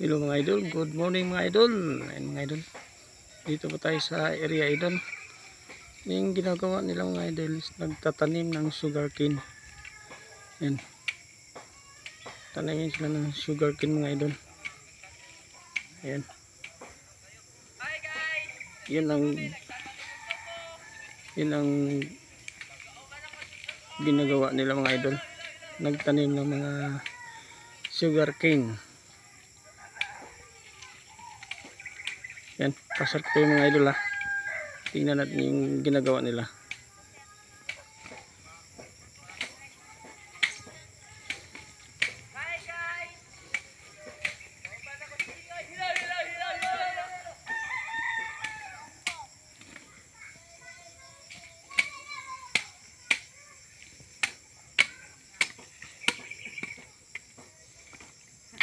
Hello mga idol, good morning mga idol. Ayun mga idol, dito po tayo sa area idol. Yung ginagawa nila mga idol is nagtatanim ng sugarcane. Yan, tanamin sila ng sugarcane mga idol. Ayan, yun ang ginagawa nila mga idol, nagtanim ng mga sugarcane. Yan, pasar ko yung mga idol ha. Tingnan natin yung ginagawa nila.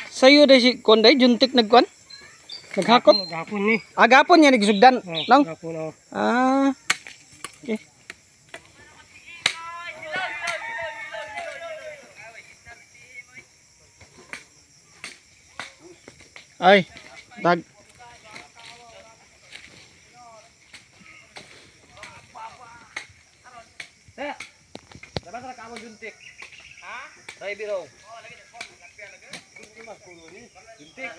Sayo dai si konday juntik nagkuan. Naghakot. Gapon ni. Agapon niya nagsugdan. Nang. Gapon. Ah. Okay. Ay, tag. Dapat ra ka mo juntik. Ha? Dai biro. Juntik.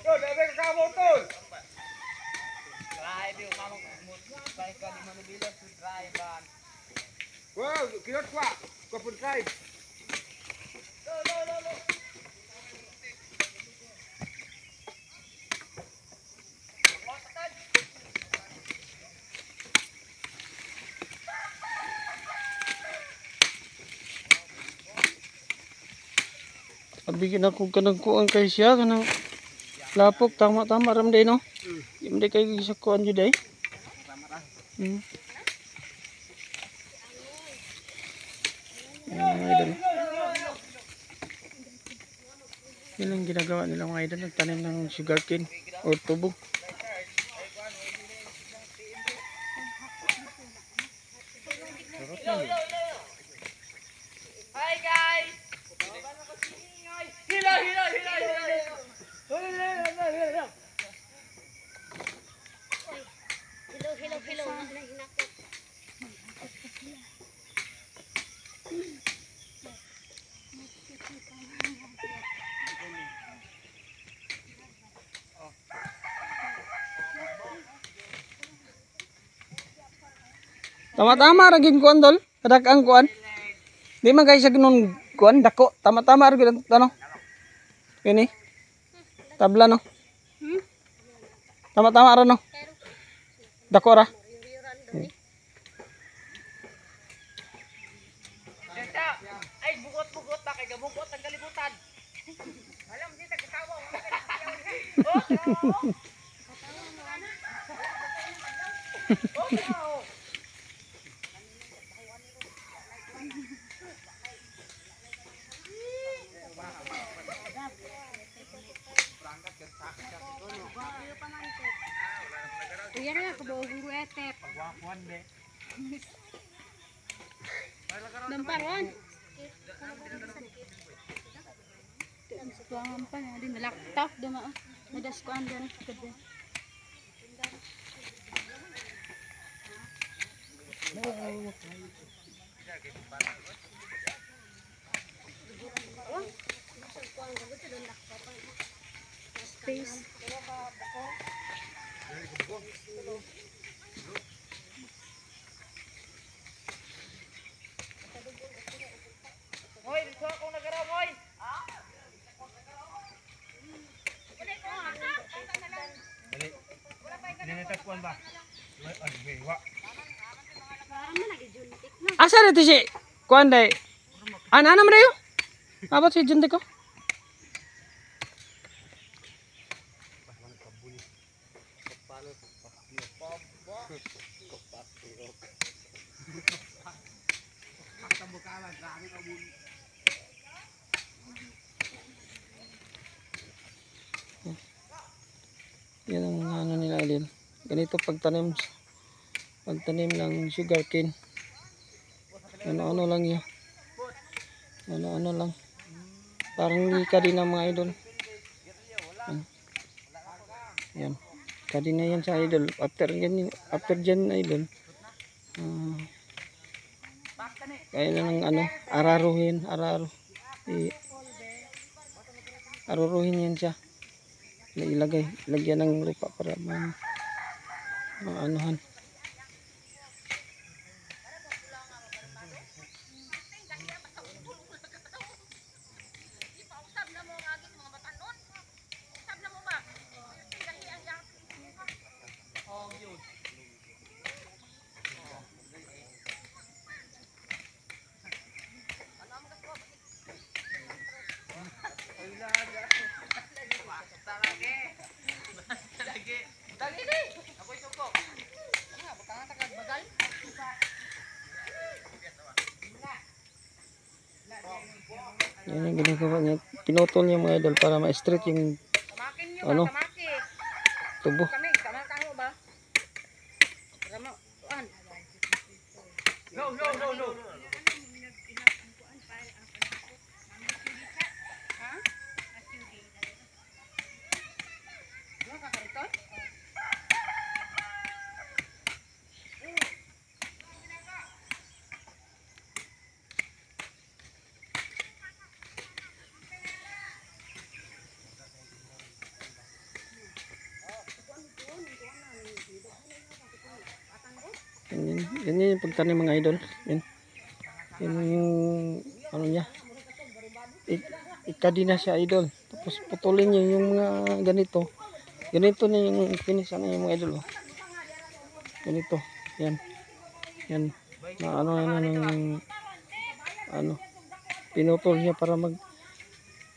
Oh, bebe ka mo tol. Try biro mamo mo. Try ka di man bilo to try ban. Wow, kirot kwa. Ko pun try. Lo. Abigin ako kanang kuan kay siya kanang lapok tama ram day no. Hindi kay sa kuan jud day. Mga idol. Yun ang ginagawa nila mga idol, nagtanim ng sugarcane o tubo. Hi guys. Hila. Hello. Tama-tama ra gid kuan dol, kadak ang kuan. Di man guys sa ganun kuan dako, tama-tama ra gid ano. Kini. Tabla no. Tama-tama ra no. Dako ra. Ay bugot na kay gabugot ang kalibutan. Alam di tagkawa. Oh. Uyar ya kebawa guru etep. Pagwapuan de. Damparon. Tuangan pa na din nalaktak duma. Nadas ko andan kede. Space. Hoy, dito ako nagaraw, hoy. Ninitagpuan ba? Asa dito si kuan day? Ana man dayo? Abot si juntik ko. Yan ang ano nila din. Ganito pagtanim ng sugarcane. Ano lang yun. Ano lang. Parang hindi kadina mga idol. Yan. Kadina yan sa idol. After dyan idol. Kaya na ng ano, araruhin. Aruruhin yan siya. Lagyan ng lupa para maanuhan. Yan yung ginagawa niya. Pinutol niya mga idol para ma-straight yung ano, tubo. No. Yan yung pagtanim mga idol. Yan yung ano niya. Ikadina siya idol. Tapos putulin niya yung mga ganito. Ganito na yung finish ano yung mga idol. Oh. Ganito. Yan. Na ano pinutol niya para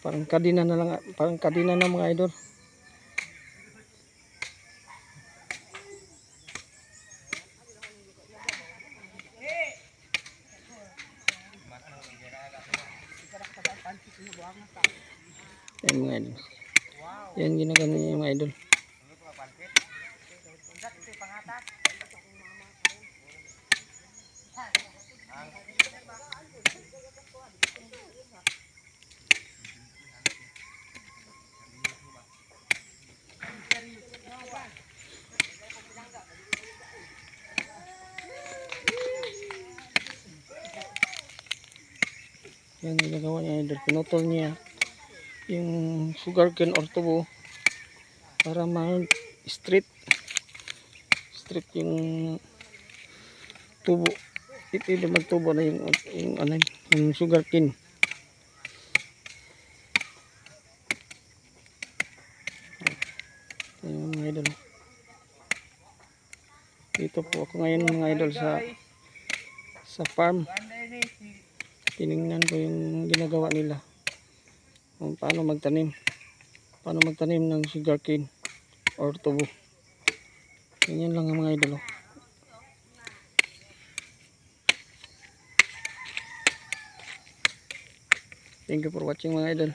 parang kadina na lang, parang kadina na mga idol. Yan mga idol. Yan ginagano niya yung mga idol. Yan ginagawa niya idol. Pinutol niya yung sugarcane or tubo para straight yung tubo. Ito magtubo na yung sugarcane. Ayun mga idol. Dito po ako ngayon mga idol sa farm. Tinignan ko yung ginagawa nila. Kung paano magtanim ng sugarcane or tubo. Ganyan lang ang mga idol. Thank you for watching mga idol.